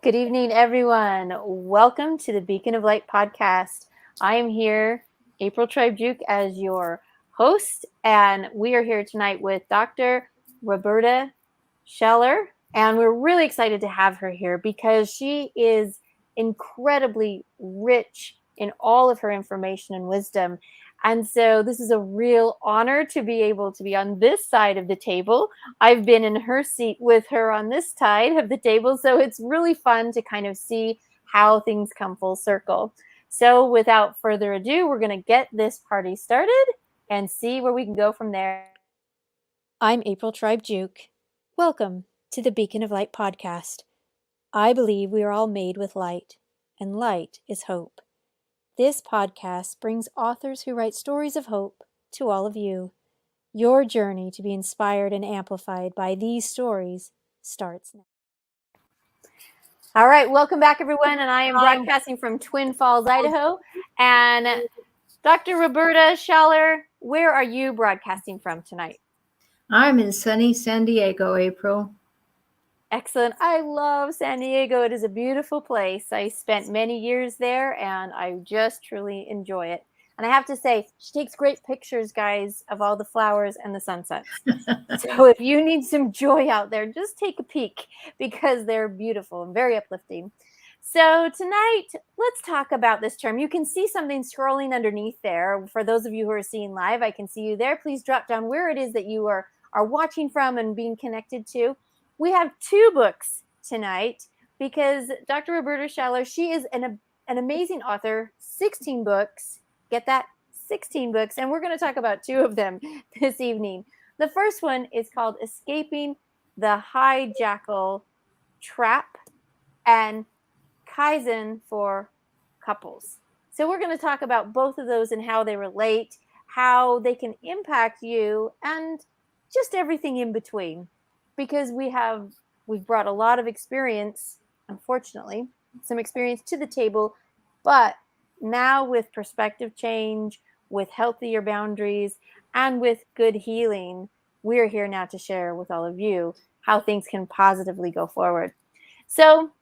Good evening, everyone. Welcome to the Beacon of Light podcast. I am here, April Tribe-Duke, as your host, and we are here tonight with Dr. Rhoberta Shaler, and we're really excited to have her here because she is incredibly rich in all of her information and wisdom. And so this is a real honor to be able to be on this side of the table. I've been in her seat with her on this side of the table, so it's really fun to kind of see how things come full circle. So without further ado, we're going to get this party started and see where we can go from there. I'm April Tribe-Duke. Welcome to the Beacon of Light podcast. I believe we are all made with light, and light is hope. This podcast brings authors who write stories of hope to all of you. Your journey to be inspired and amplified by these stories starts now. All right, welcome back, everyone. And I am broadcasting from Twin Falls, Idaho. And Dr. Rhoberta Shaler, where are you broadcasting from tonight? I'm in sunny San Diego, April. Excellent. I love San Diego. It is a beautiful place. I spent many years there, and I just truly enjoy it. And I have to say, she takes great pictures, guys, of all the flowers and the sunsets. So if you need some joy out there, just take a peek because they're beautiful and very uplifting. So tonight, let's talk about this term. You can see something scrolling underneath there. For those of you who are seeing live, I can see you there. Please drop down where it is that you are watching from and being connected to. We have two books tonight because Dr. Rhoberta Shaler, she is an amazing author, 16 books. Get that? 16 books. And we're going to talk about two of them this evening. The first one is called Escaping the Hijackal Trap and Kaizen for Couples. So we're going to talk about both of those and how they relate, how they can impact you, and just everything in between. Because we've brought a lot of experience, unfortunately, some experience to the table, but now with perspective change, with healthier boundaries, and with good healing, we're here now to share with all of you how things can positively go forward. So,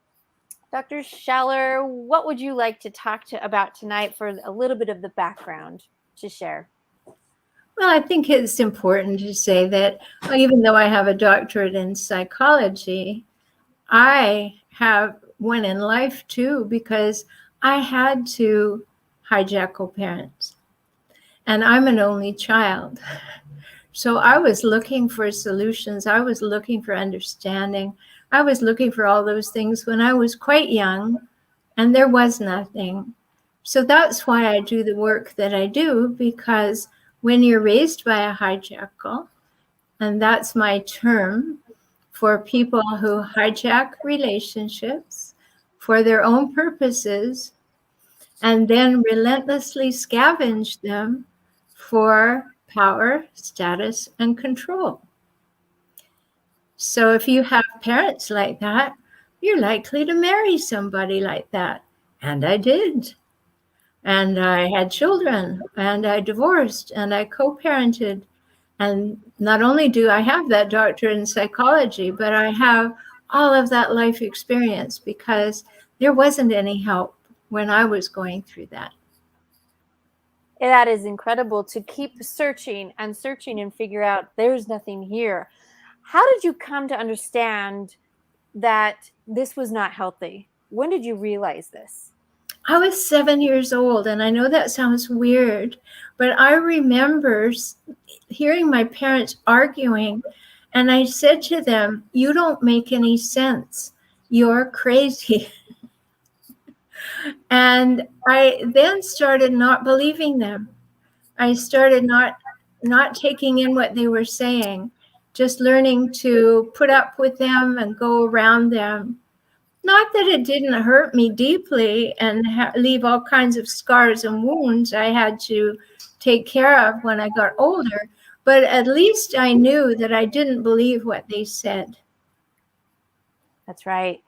Dr. Shaler, what would you like to talk about tonight for a little bit of the background to share? Well, I think it's important to say that even though I have a doctorate in psychology, I have one in life too, because I had to hijackal parents. And I'm an only child. So I was looking for solutions. I was looking for understanding. I was looking for all those things when I was quite young, and there was nothing. So that's why I do the work that I do, because when you're raised by a hijackal, and that's my term for people who hijack relationships for their own purposes and then relentlessly scavenge them for power, status, and control. So if you have parents like that, you're likely to marry somebody like that. And I did. And I had children, and I divorced, and I co-parented. And not only do I have that doctorate in psychology, but I have all of that life experience because there wasn't any help when I was going through that. That is incredible to keep searching and figure out there's nothing here. How did you come to understand that this was not healthy? When did you realize this? I was 7 years old, and I know that sounds weird, but I remember hearing my parents arguing, and I said to them, "You don't make any sense. You're crazy." And I then started not believing them. I started not taking in what they were saying, just learning to put up with them and go around them. Not that it didn't hurt me deeply and leave all kinds of scars and wounds I had to take care of when I got older, but at least I knew that I didn't believe what they said. That's right.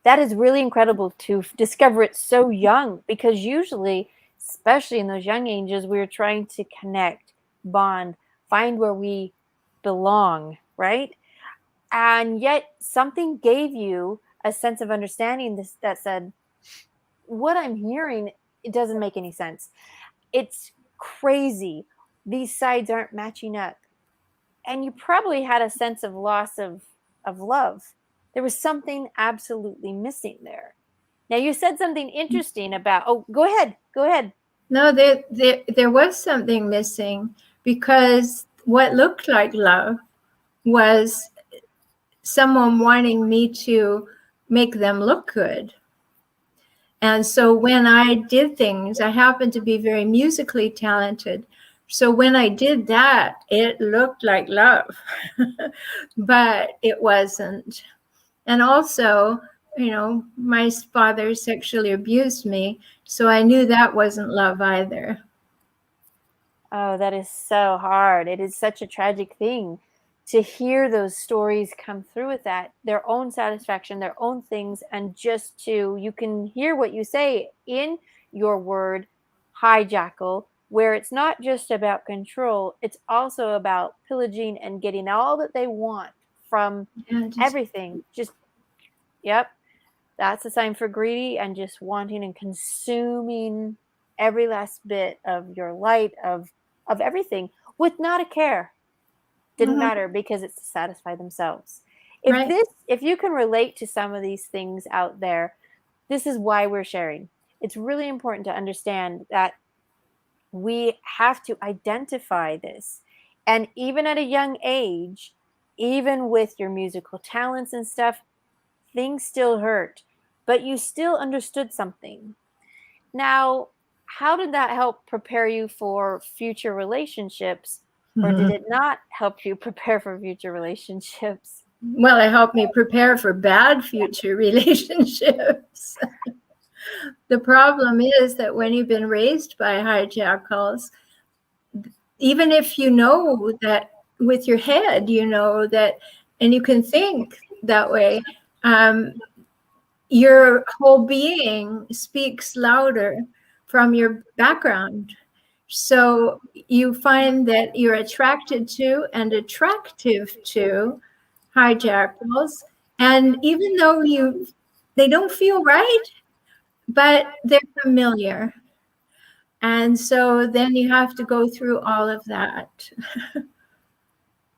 That is really incredible to discover it so young, because usually, especially in those young ages, we're trying to connect, bond, find where we belong, right? And yet something gave you a sense of understanding that said, what I'm hearing, it doesn't make any sense. It's crazy. These sides aren't matching up. And you probably had a sense of loss of love. There was something absolutely missing there. Now you said something interesting about, oh, go ahead. Go ahead. No, there was something missing, because what looked like love was someone wanting me to make them look good. And so when I did things, I happened to be very musically talented. So when I did that, it looked like love, but it wasn't. And also, my father sexually abused me. So I knew that wasn't love either. Oh, that is so hard. It is such a tragic thing to hear those stories come through with that, their own satisfaction, their own things, and just to, you can hear what you say in your word, hijackal, where it's not just about control, it's also about pillaging and getting all that they want from everything. Just, yep, that's a sign for greedy and just wanting and consuming every last bit of your light, of everything, with not a care. Didn't matter, because it's to satisfy themselves. Right. If you can relate to some of these things out there, this is why we're sharing. It's really important to understand that we have to identify this. And even at a young age, even with your musical talents and stuff, things still hurt, but you still understood something. Now, how did that help prepare you for future relationships? Or did it not help you prepare for future relationships? Well, it helped me prepare for bad future relationships. The problem is that when you've been raised by hijackals, even if you know that with your head, that, and you can think that way, your whole being speaks louder from your background. So you find that you're attracted to and attractive to hijackals. And even though they don't feel right, but they're familiar. And so then you have to go through all of that.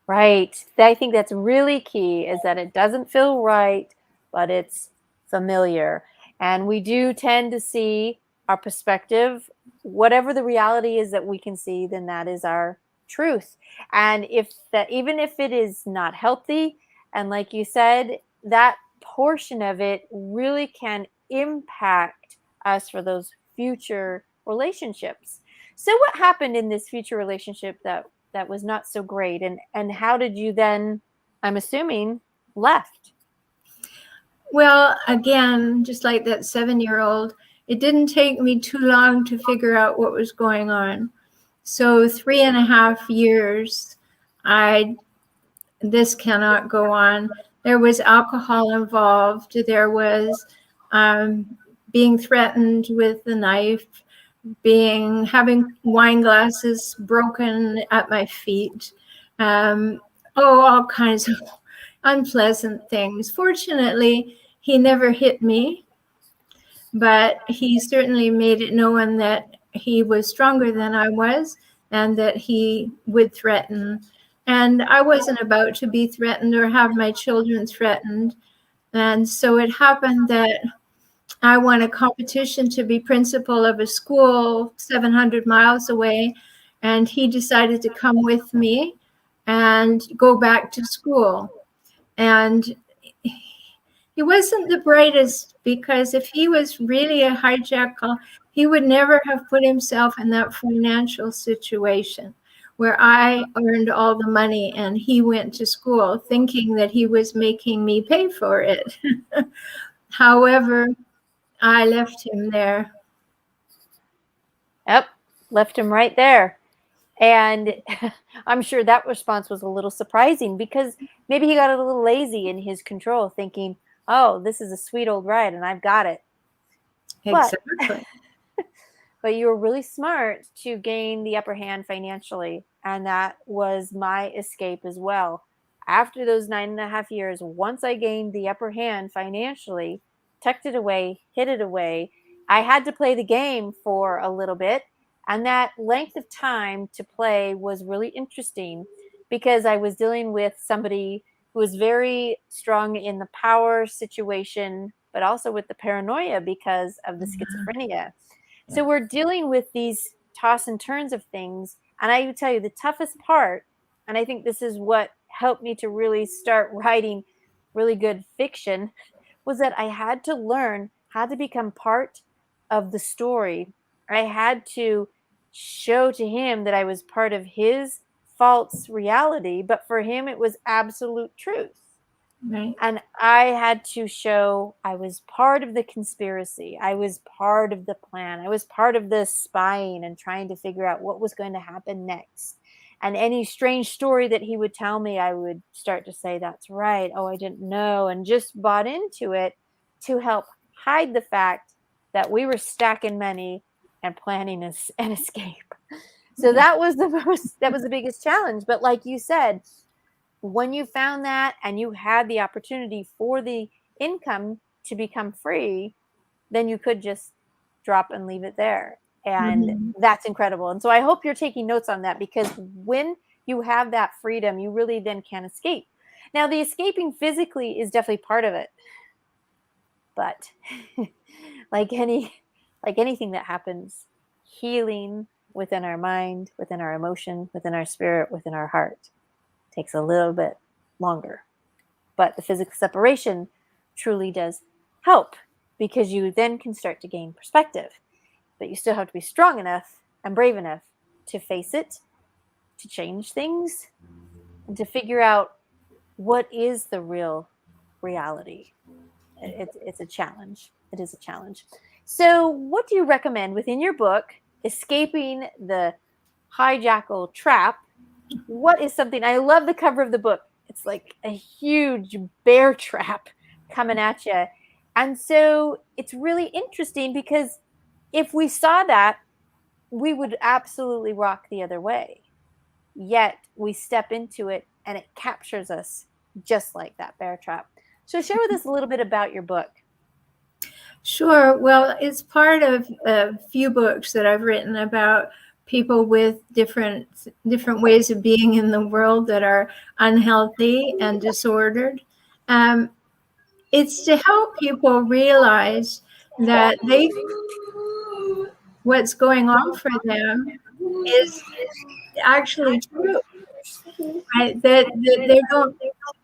Right. I think that's really key, is that it doesn't feel right, but it's familiar. And we do tend to see our perspective, whatever the reality is that we can see, then that is our truth. And if that, even if it is not healthy, and like you said, that portion of it really can impact us for those future relationships. So what happened in this future relationship that was not so great, and how did you then, I'm assuming, left? Well, again, just like that 7-year-old, it didn't take me too long to figure out what was going on. So 3.5 years, this cannot go on. There was alcohol involved. There was being threatened with a knife, having wine glasses broken at my feet. All kinds of unpleasant things. Fortunately, he never hit me, but he certainly made it known that he was stronger than I was and that he would threaten. And I wasn't about to be threatened or have my children threatened. And so it happened that I won a competition to be principal of a school 700 miles away, and he decided to come with me and go back to school. And he wasn't the brightest, because if he was really a hijackal, he would never have put himself in that financial situation where I earned all the money and he went to school thinking that he was making me pay for it. However, I left him there. Yep, left him right there. And I'm sure that response was a little surprising, because maybe he got a little lazy in his control, thinking, oh, this is a sweet old ride and I've got it. Exactly. But you were really smart to gain the upper hand financially. And that was my escape as well. after those 9.5 years, once I gained the upper hand financially, tucked it away, hid it away, I had to play the game for a little bit. And that length of time to play was really interesting because I was dealing with somebody who was very strong in the power situation, but also with the paranoia because of the schizophrenia. So we're dealing with these toss and turns of things. And I would tell you the toughest part, and I think this is what helped me to really start writing really good fiction, was that I had to learn how to become part of the story. I had to show to him that I was part of his false reality, but for him, it was absolute truth. Right. And I had to show I was part of the conspiracy. I was part of the plan. I was part of the spying and trying to figure out what was going to happen next. And any strange story that he would tell me, I would start to say, that's right. Oh, I didn't know. And just bought into it to help hide the fact that we were stacking money and planning an escape. So that was the biggest challenge. But like you said, when you found that and you had the opportunity for the income to become free, then you could just drop and leave it there. And that's incredible. And so I hope you're taking notes on that, because when you have that freedom, you really then can escape. Now, the escaping physically is definitely part of it. But like anything that happens, healing within our mind, within our emotion, within our spirit, within our heart takes a little bit longer. But the physical separation truly does help, because you then can start to gain perspective. But you still have to be strong enough and brave enough to face it, to change things, and to figure out what is the real reality. It's a challenge. It is a challenge. So, what do you recommend within your book, Escaping the Hijackal Trap? What is something, I love the cover of the book. It's like a huge bear trap coming at you. And so it's really interesting, because if we saw that, we would absolutely rock the other way. Yet we step into it and it captures us just like that bear trap. So share with us a little bit about your book. Sure. Well, it's part of a few books that I've written about people with different ways of being in the world that are unhealthy and disordered. It's to help people realize that what's going on for them is actually true, right? That they don't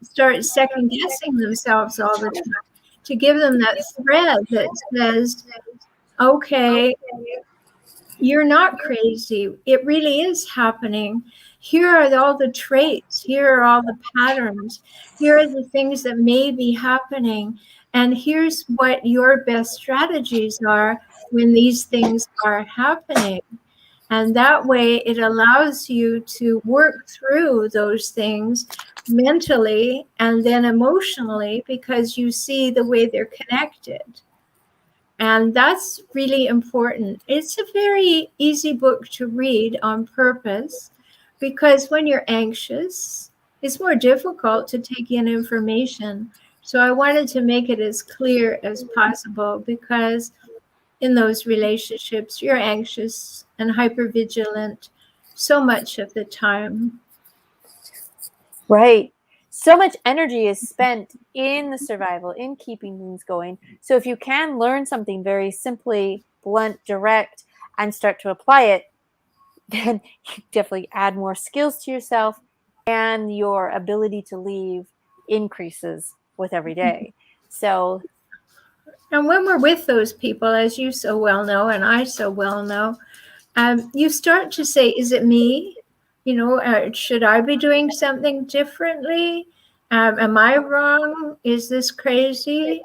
start second guessing themselves all the time. To give them that thread that says, okay, you're not crazy. It really is happening. Here are all the traits. Here are all the patterns. Here are the things that may be happening. And here's what your best strategies are when these things are happening. And that way it allows you to work through those things mentally and then emotionally, because you see the way they're connected. And that's really important. It's a very easy book to read on purpose, because when you're anxious, it's more difficult to take in information. So I wanted to make it as clear as possible, because in those relationships, you're anxious and hypervigilant so much of the time. Right. So much energy is spent in the survival, in keeping things going. So if you can learn something very simply, blunt, direct, and start to apply it, then you definitely add more skills to yourself, and your ability to leave increases with every day. So, and when we're with those people, as you so well know, and I so well know, you start to say, is it me? Should I be doing something differently? Am I wrong? Is this crazy?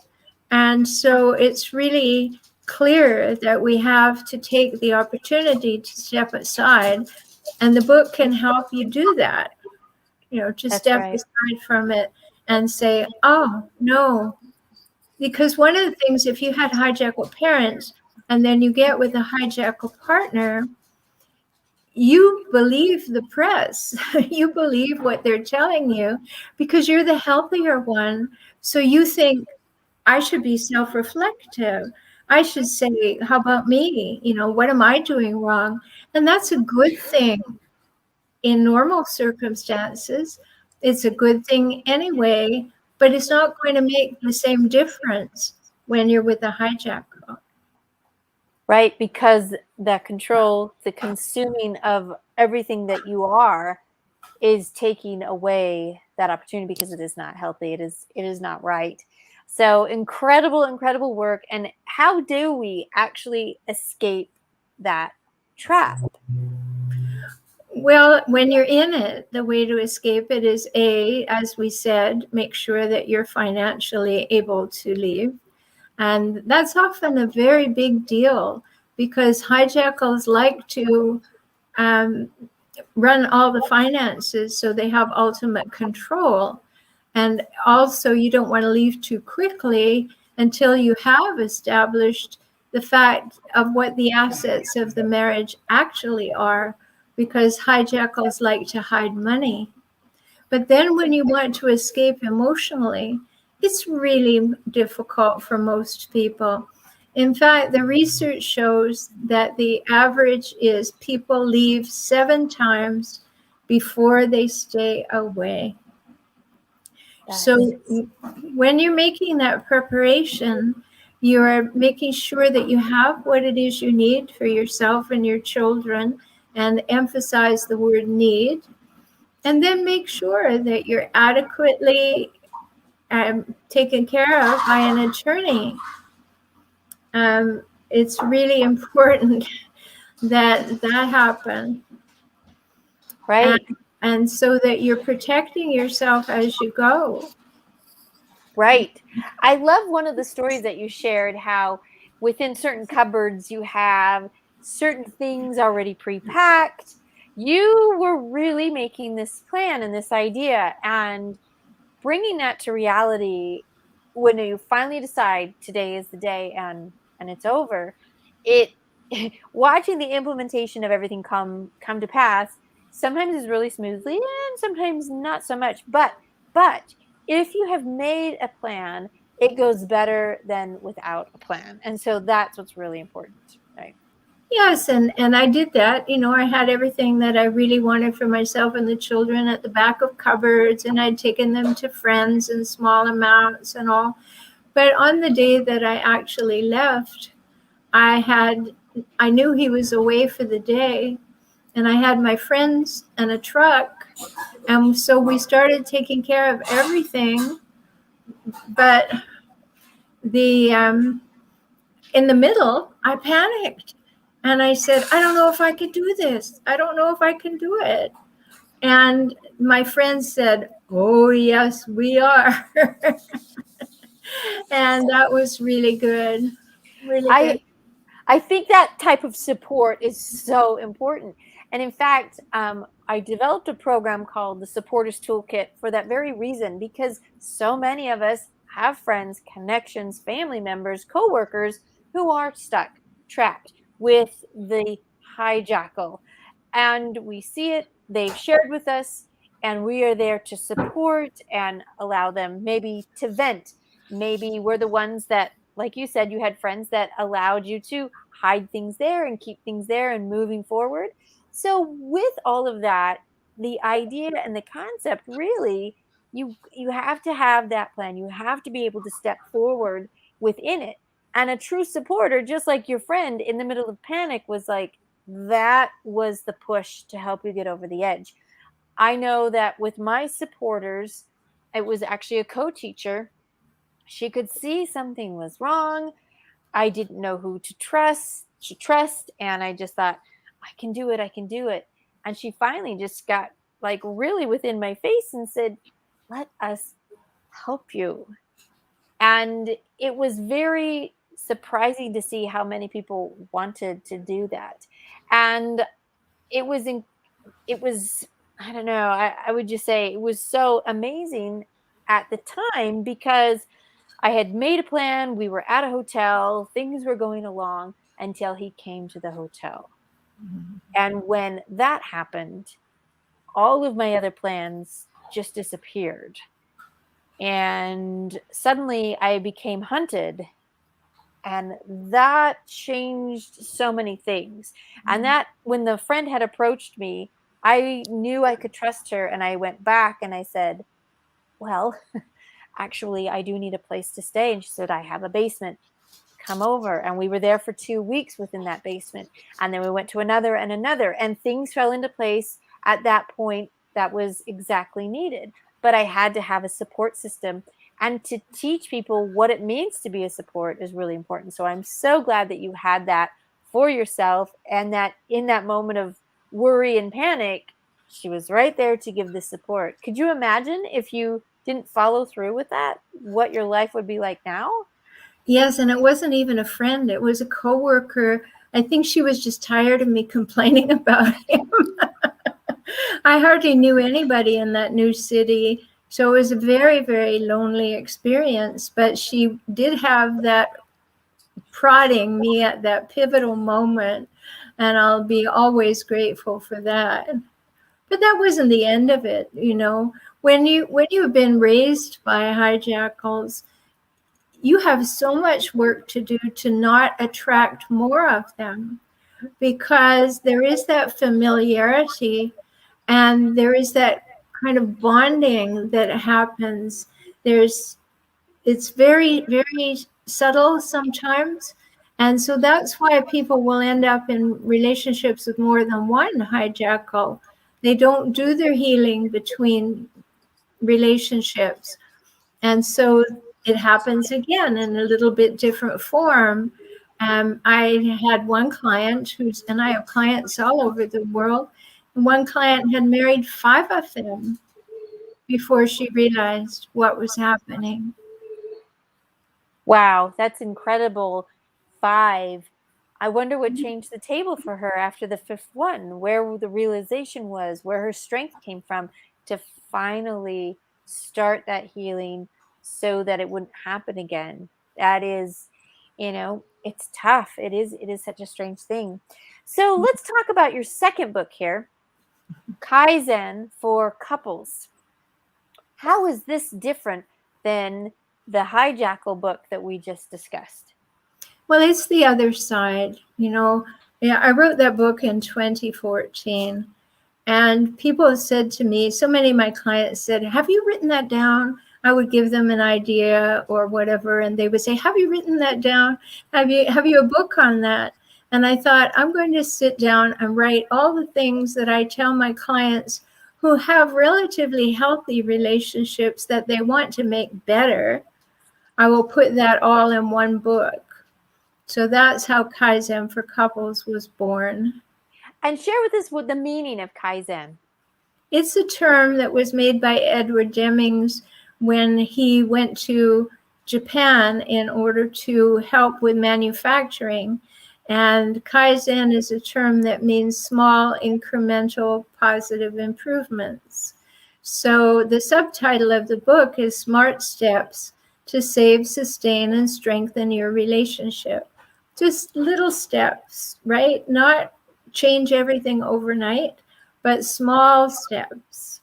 And so it's really clear that we have to take the opportunity to step aside, and the book can help you do that. To step aside from it and say, oh, no. Because one of the things, if you had hijackal parents and then you get with a hijackal partner, you believe the press. You believe what they're telling you because you're the healthier one. So you think, I should be self-reflective. I should say, how about me? What am I doing wrong? And that's a good thing in normal circumstances. It's a good thing anyway, but it's not going to make the same difference when you're with a hijackal. Right? Because the control, the consuming of everything that you are is taking away that opportunity because it is not healthy. It is not right. So incredible work. And how do we actually escape that trap? Well, when you're in it, the way to escape it is as we said, make sure that you're financially able to leave. And that's often a very big deal because hijackals like to um, run all the finances so they have ultimate control. And also, you don't want to leave too quickly until you have established the fact of what the assets of the marriage actually are, because hijackals like to hide money. But then when you want to escape emotionally, it's really difficult for most people. In fact, the research shows that the average is people leave 7 times before they stay away. So That's when you're making that preparation, you're making sure that you have what it is you need for yourself and your children, and emphasize the word need. And then make sure that you're adequately taken care of by an attorney. It's really important that that happen. And, right. and so that you're protecting yourself as you go. Right. I love one of the stories that you shared how within certain cupboards you have certain things already pre-packed. You were really making this plan and this idea and bringing that to reality when you finally decide today is the day and it's over. It watching the implementation of everything come to pass sometimes is really smoothly and sometimes not so much. But if you have made a plan, it goes better than without a plan. And so that's what's really important, right? Yes, and I did that. I had everything that I really wanted for myself and the children at the back of cupboards, and I'd taken them to friends in small amounts and all. But on the day that I actually left, I knew he was away for the day, and I had my friends and a truck, and so we started taking care of everything. But the in the middle, I panicked, and I said, I don't know if I could do this. I don't know if I can do it. And my friend said, oh yes, we are. And that was really good. Really good. I I think that type of support is so important. And in fact, I developed a program called the Supporters Toolkit for that very reason, because so many of us have friends, connections, family members, coworkers who are stuck, trapped with the hijackal. And we see it, they've shared with us, and we are there to support and allow them maybe to vent. Maybe we're the ones that, like you said, you had friends that allowed you to hide things there and keep things there and moving forward. So with all of that, the idea and the concept really, you have to have that plan. You have to be able to step forward within it. And a true supporter, just like your friend in the middle of panic, was like, that was the push to help you get over the edge. I know that with my supporters, it was actually a co-teacher. She could see something was wrong. I didn't know who to trust, and I just thought, I can do it, I can do it. And she finally just got like really within my face and said, let us help you. And it was very surprising to see how many people wanted to do that. And it was in, it was, I don't know, I would just say it was so amazing at the time because I had made a plan. We were at a hotel. Things were going along until he came to the hotel. And when that happened, all of my other plans just disappeared. And suddenly I became hunted. And that changed so many things. And that, when the friend had approached me, I knew I could trust her. And I went back and I said, well, actually, I do need a place to stay. And she said, I have a basement. Come over. And we were there for 2 weeks within that basement. And then we went to another and another. And things fell into place at that point that was exactly needed. But I had to have a support system. And to teach people what it means to be a support is really important. So I'm so glad that you had that for yourself, and that in that moment of worry and panic, she was right there to give the support. Could you imagine if you didn't follow through with that, what your life would be like now? Yes, and it wasn't even a friend. It was a coworker. I think she was just tired of me complaining about him. I hardly knew anybody in that new city. So it was a very, very lonely experience. But she did have that prodding me at that pivotal moment. And I'll be always grateful for that. But that wasn't the end of it, you know. When you've been raised by hijackals, you have so much work to do to not attract more of them, because there is that familiarity and there is that kind of bonding that happens. There's It's very, very subtle sometimes. And so that's why people will end up in relationships with more than one hijackal. They don't do their healing between relationships. And so it happens again in a little bit different form. I had one client and I have clients all over the world. And one client had married 5 of them before she realized what was happening. Wow, that's incredible. 5. I wonder what changed the table for her after the 5th one, where the realization was, where her strength came from to finally start that healing so that it wouldn't happen again. That is, it's tough. It is such a strange thing. So let's talk about your second book here, Kaizen for Couples. How is this different than the Hijackal book that we just discussed? Well, it's the other side. Yeah, I wrote that book in 2014, and people have said to me, so many of my clients said, have you written that down? I would give them an idea or whatever, and they would say, have you written that down? Have you a book on that? And I thought, I'm going to sit down and write all the things that I tell my clients who have relatively healthy relationships that they want to make better. I will put that all in one book. So that's how Kaizen for Couples was born. And share with us what the meaning of Kaizen. It's a term that was made by Edward Demings when he went to Japan in order to help with manufacturing. And Kaizen is a term that means small, incremental, positive improvements. So the subtitle of the book is Smart Steps to Save, Sustain, and Strengthen Your Relationship. Just little steps, right? Not change everything overnight, but small steps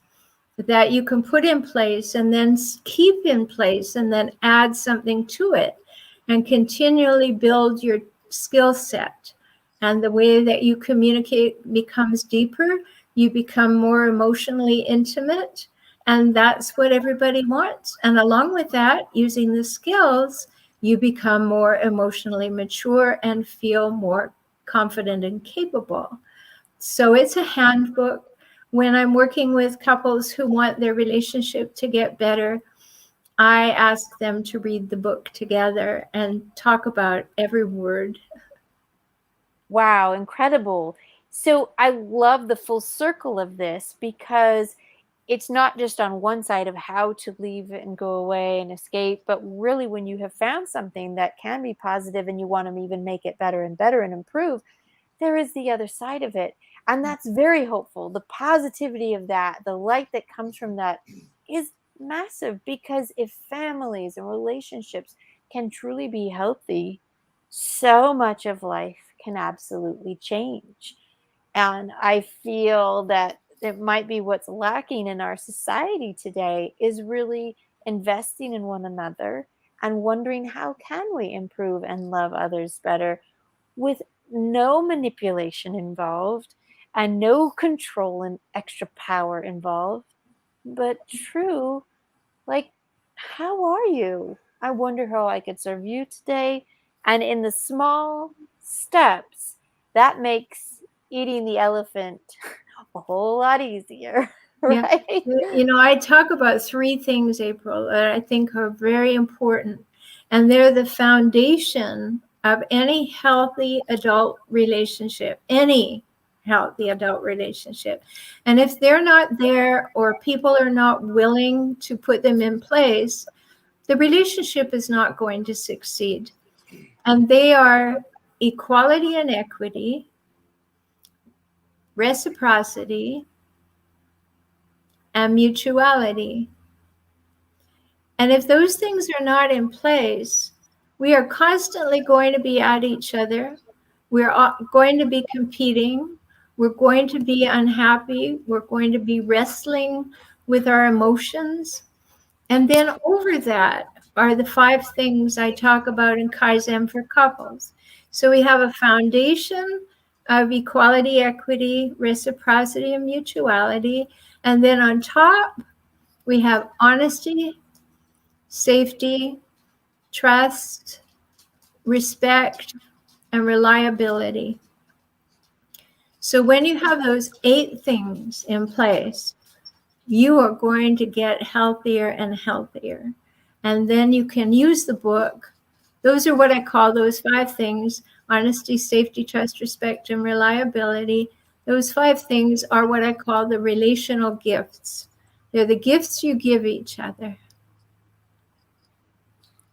that you can put in place and then keep in place and then add something to it and continually build your skill set. And the way that you communicate becomes deeper. You become more emotionally intimate. And that's what everybody wants. And along with that, using the skills, you become more emotionally mature and feel more confident and capable. So it's a handbook. When I'm working with couples who want their relationship to get better, I ask them to read the book together and talk about every word. Wow, incredible. So I love the full circle of this, because it's not just on one side of how to leave and go away and escape, but really when you have found something that can be positive and you want to even make it better and better and improve, there is the other side of it. And that's very hopeful. The positivity of that, the light that comes from that is massive, because if families and relationships can truly be healthy, so much of life can absolutely change. And I feel that it might be what's lacking in our society today is really investing in one another and wondering how can we improve and love others better with no manipulation involved and no control and extra power involved, but true, like, how are you? I wonder how I could serve you today. And in the small steps, that makes eating the elephant a whole lot easier, Yeah. right? I talk about three things, April, that I think are very important, and they're the foundation of any healthy adult relationship, any healthy adult relationship. And if they're not there or people are not willing to put them in place, the relationship is not going to succeed. And they are equality and equity, reciprocity, and mutuality. And if those things are not in place, we are constantly going to be at each other. We're going to be competing. We're going to be unhappy. We're going to be wrestling with our emotions. And then over that are the 5 things I talk about in Kaizen for couples. So we have a foundation of equality, equity, reciprocity, and mutuality. And then on top, we have honesty, safety, trust, respect, and reliability. So when you have those 8 things in place, you are going to get healthier and healthier. And then you can use the book. Those are what I call those 5 things: honesty, safety, trust, respect, and reliability. Those 5 things are what I call the relational gifts. They're the gifts you give each other.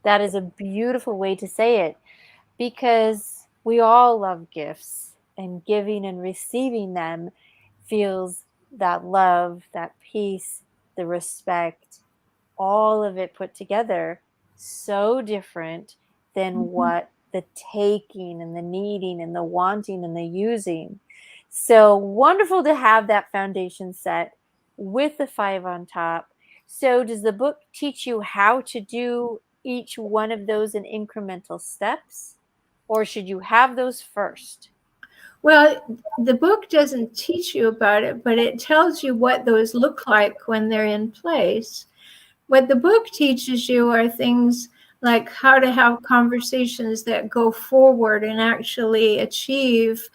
That is a beautiful way to say it because we all love gifts, and giving and receiving them feels that love, that peace, the respect, all of it put together, so different than Mhm. what the taking and the needing and the wanting and the using. So wonderful to have that foundation set with the 5 on top. So, does the book teach you how to do each one of those in incremental steps? Or should you have those first? Well, the book doesn't teach you about it, but it tells you what those look like when they're in place. What the book teaches you are things like how to have conversations that go forward and actually achieve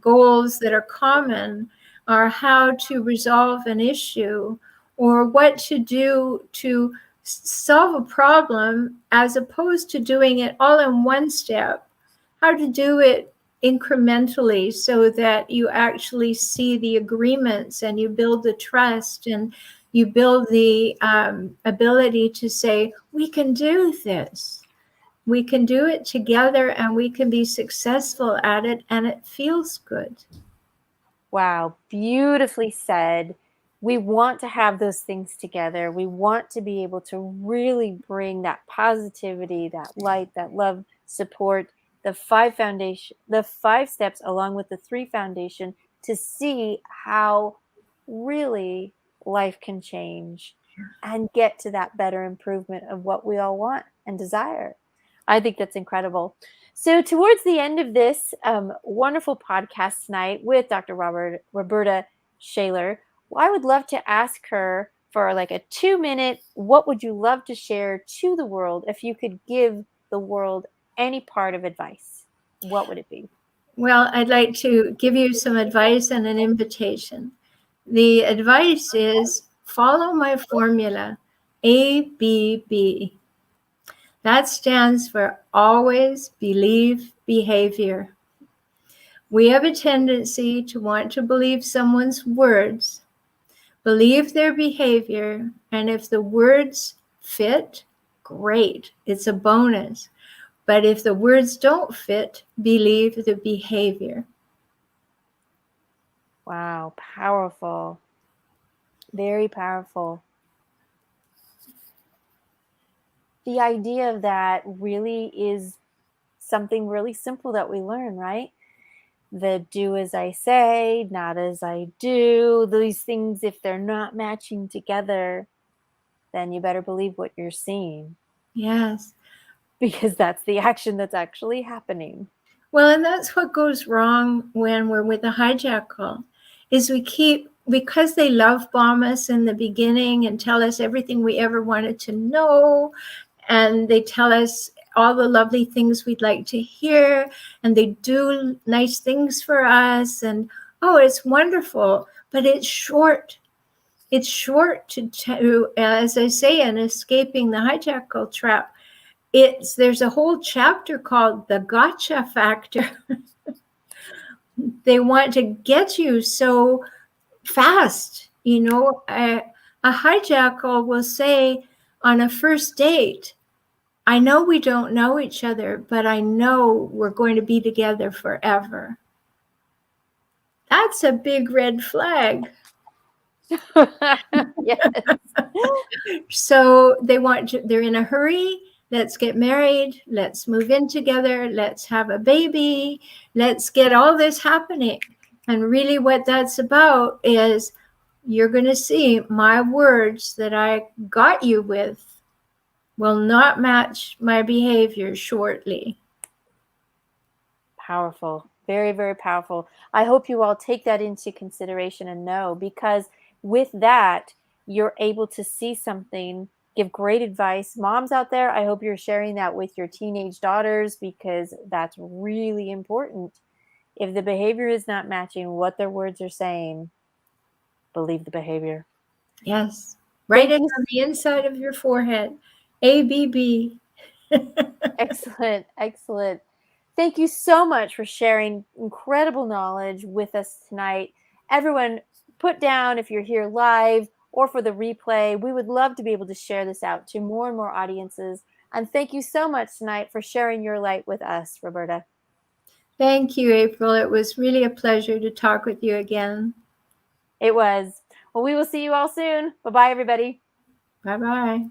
goals that are common, or how to resolve an issue, or what to do to solve a problem as opposed to doing it all in one step, how to do it incrementally so that you actually see the agreements and you build the trust and you build the ability to say, we can do this. We can do it together and we can be successful at it and it feels good. Wow, beautifully said. We want to have those things together. We want to be able to really bring that positivity, that light, that love, support, the 5 steps along with the 3 foundation to see how really life can change and get to that better improvement of what we all want and desire. I think that's incredible. So, towards the end of this wonderful podcast tonight with Dr. Rhoberta Shaler, I would love to ask her for like a 2-minute, what would you love to share to the world if you could give the world any part of advice? What would it be? Well, I'd like to give you some advice and an invitation. The advice is follow my formula, ABB. That stands for always believe behavior. We have a tendency to want to believe someone's words, believe their behavior, and if the words fit, great, it's a bonus. But if the words don't fit, believe the behavior. Wow, powerful. Very powerful. The idea of that really is something really simple that we learn, right? the do as I say, not as I do, these things, if they're not matching together, then you better believe what you're seeing Yes. because that's the action that's actually happening. Well, and that's what goes wrong when we're with a hijackal, is we keep, because they love bomb us in the beginning and tell us everything we ever wanted to know, and they tell us all the lovely things we'd like to hear, and they do nice things for us, and oh, it's wonderful, but it's short. It's short to as I say, in Escaping the Hijackal Trap, there's a whole chapter called the gotcha factor. They want to get you so fast. A hijackal will say on a first date, I know we don't know each other, but I know we're going to be together forever. That's a big red flag. Yes. So they're in a hurry. Let's get married. Let's move in together. Let's have a baby. Let's get all this happening. And really, what that's about is you're going to see my words that I got you with will not match my behavior shortly. Powerful. Very, very powerful. I hope you all take that into consideration and know, because with that, you're able to see something, give great advice. Moms out there, I hope you're sharing that with your teenage daughters because that's really important. If the behavior is not matching what their words are saying, believe the behavior. Yes. Write Thank it you. on the inside of your forehead. ABB. Excellent. Excellent. Thank you so much for sharing incredible knowledge with us tonight. Everyone, put down if you're here live or for the replay. We would love to be able to share this out to more and more audiences. And thank you so much tonight for sharing your light with us, Rhoberta. Thank you, April. It was really a pleasure to talk with you again. It was. Well, we will see you all soon. Bye bye, everybody. Bye-bye.